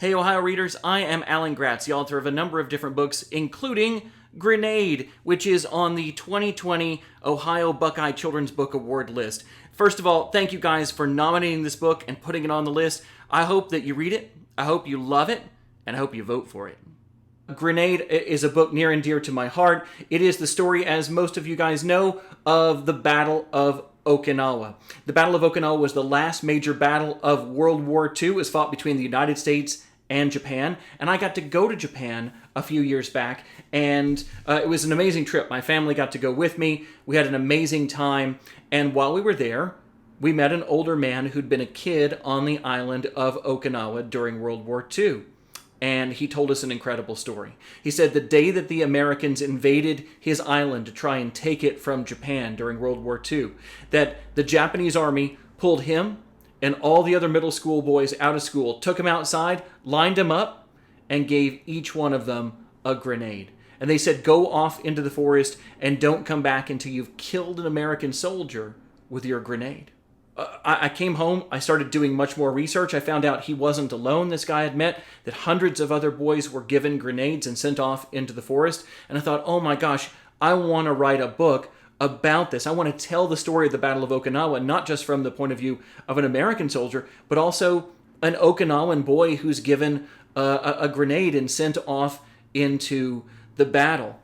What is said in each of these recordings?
Hey Ohio readers, I am Alan Gratz, the author of a number of different books, including Grenade, which is on the 2020 Ohio Buckeye Children's Book Award list. First of all, thank you guys for nominating this book and putting it on the list. I hope that you read it, I hope you love it, and I hope you vote for it. Grenade is a book near and dear to my heart. It is the story, as most of you guys know, of the Battle of Okinawa. The Battle of Okinawa was the last major battle of World War II. It was fought between the United States and Japan, and I got to go to Japan a few years back, and it was an amazing trip. My family got to go with me. We had an amazing time, and while we were there, we met an older man who'd been a kid on the island of Okinawa during World War II. And he told us an incredible story. He said the day that the Americans invaded his island to try and take it from Japan during World War II, that the Japanese army pulled him and all the other middle school boys out of school, took them outside, lined them up, and gave each one of them a grenade. And they said, go off into the forest and don't come back until you've killed an American soldier with your grenade. I came home, I started doing much more research. I found out he wasn't alone, this guy had met, that hundreds of other boys were given grenades and sent off into the forest. And I thought, oh my gosh, I want to write a book about this. I want to tell the story of the Battle of Okinawa, not just from the point of view of an American soldier, but also an Okinawan boy who's given a grenade and sent off into the battle.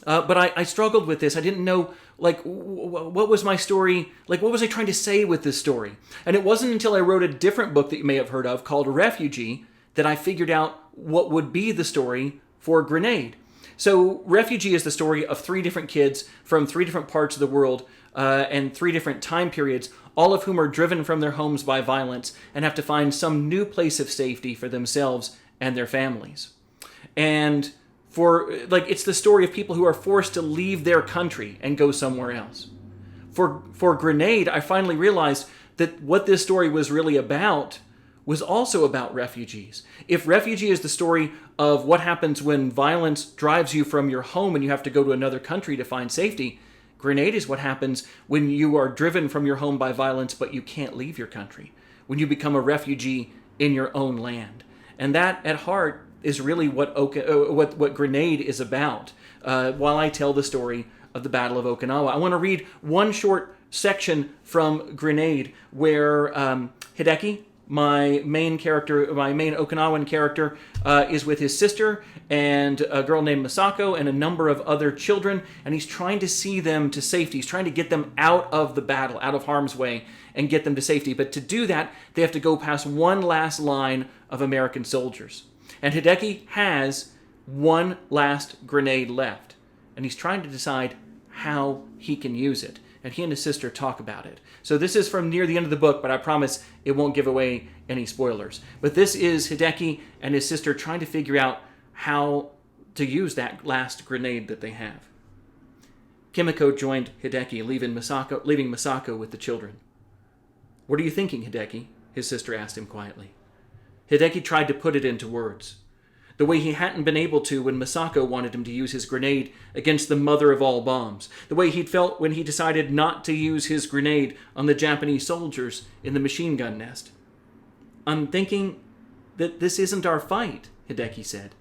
But I struggled with this. I didn't know, what was my story? What was I trying to say with this story? And it wasn't until I wrote a different book that you may have heard of called Refugee that I figured out what would be the story for Grenade. So Refugee is the story of three different kids from three different parts of the world and three different time periods, all of whom are driven from their homes by violence and have to find some new place of safety for themselves and their families. And it's the story of people who are forced to leave their country and go somewhere else. For Grenade, I finally realized that what this story was really about was also about refugees. If Refugee is the story of what happens when violence drives you from your home and you have to go to another country to find safety, Grenade is what happens when you are driven from your home by violence but you can't leave your country, when you become a refugee in your own land. And that, at heart, is really what Grenade is about, while I tell the story of the Battle of Okinawa. I want to read one short section from Grenade where Hideki, my main Okinawan character, is with his sister and a girl named Masako and a number of other children, and he's trying to see them to safety. He's trying to get them out of the battle, out of harm's way, and get them to safety. But to do that, they have to go past one last line of American soldiers. And Hideki has one last grenade left, and he's trying to decide how he can use it. And he and his sister talk about it. So this is from near the end of the book, but I promise it won't give away any spoilers. But this is Hideki and his sister trying to figure out how to use that last grenade that they have. Kimiko joined Hideki, leaving Masako with the children. "What are you thinking, Hideki?" his sister asked him quietly. Hideki tried to put it into words, the way he hadn't been able to when Masako wanted him to use his grenade against the mother of all bombs, the way he'd felt when he decided not to use his grenade on the Japanese soldiers in the machine gun nest. "I'm thinking that this isn't our fight," Hideki said.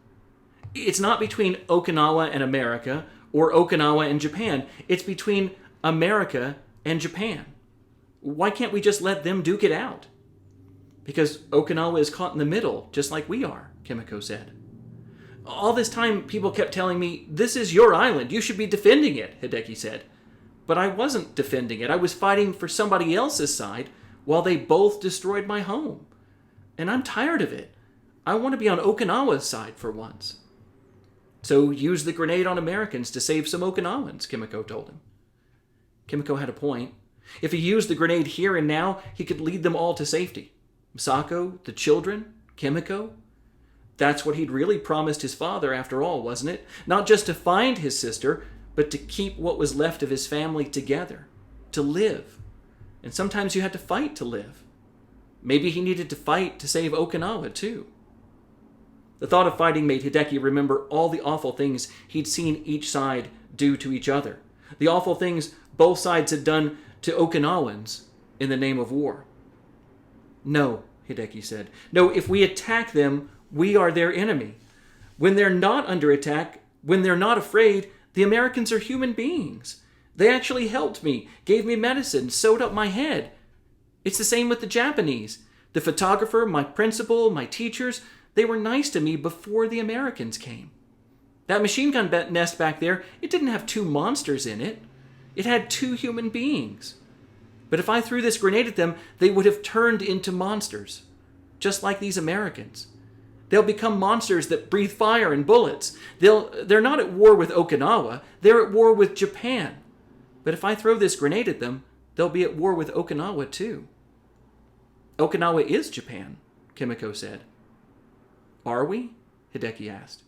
"It's not between Okinawa and America, or Okinawa and Japan. It's between America and Japan. Why can't we just let them duke it out?" "Because Okinawa is caught in the middle, just like we are," Kimiko said. "All this time, people kept telling me, 'This is your island, you should be defending it,'" Hideki said. "But I wasn't defending it. I was fighting for somebody else's side while they both destroyed my home. And I'm tired of it. I want to be on Okinawa's side for once." "So use the grenade on Americans to save some Okinawans," Kimiko told him. Kimiko had a point. If he used the grenade here and now, he could lead them all to safety. Masako, the children, Kimiko. That's what he'd really promised his father after all, wasn't it? Not just to find his sister, but to keep what was left of his family together, to live. And sometimes you had to fight to live. Maybe he needed to fight to save Okinawa, too. The thought of fighting made Hideki remember all the awful things he'd seen each side do to each other. The awful things both sides had done to Okinawans in the name of war. "No," Hideki said. "No, if we attack them, We are their enemy. When they're not under attack, when they're not afraid, the Americans are human beings. They actually helped me, gave me medicine, sewed up my head. It's the same with the Japanese. The photographer, my principal, my teachers, they were nice to me before the Americans came. That machine gun nest back there, it didn't have 2 monsters in it. It had 2 human beings. But if I threw this grenade at them, they would have turned into monsters, just like these Americans. They'll become monsters that breathe fire and bullets. They're not at war with Okinawa, they're at war with Japan. But if I throw this grenade at them, they'll be at war with Okinawa too. Okinawa is Japan, Kimiko said. Are we? Hideki asked.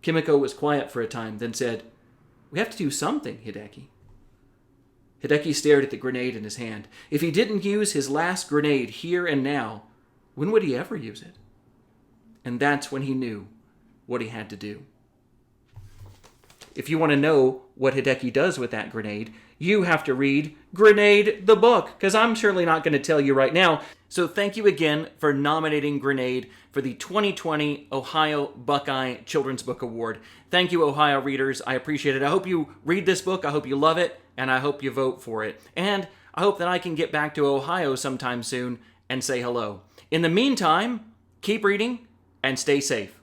Kimiko was quiet for a time, then said, We have to do something, Hideki. Hideki stared at the grenade in his hand. If he didn't use his last grenade here and now, when would he ever use it? And that's when he knew what he had to do. If you want to know what Hideki does with that grenade, you have to read Grenade the book, because I'm surely not going to tell you right now. So thank you again for nominating Grenade for the 2020 Ohio Buckeye Children's Book Award. Thank you, Ohio readers. I appreciate it. I hope you read this book. I hope you love it, and I hope you vote for it. And I hope that I can get back to Ohio sometime soon and say hello. In the meantime, keep reading and stay safe.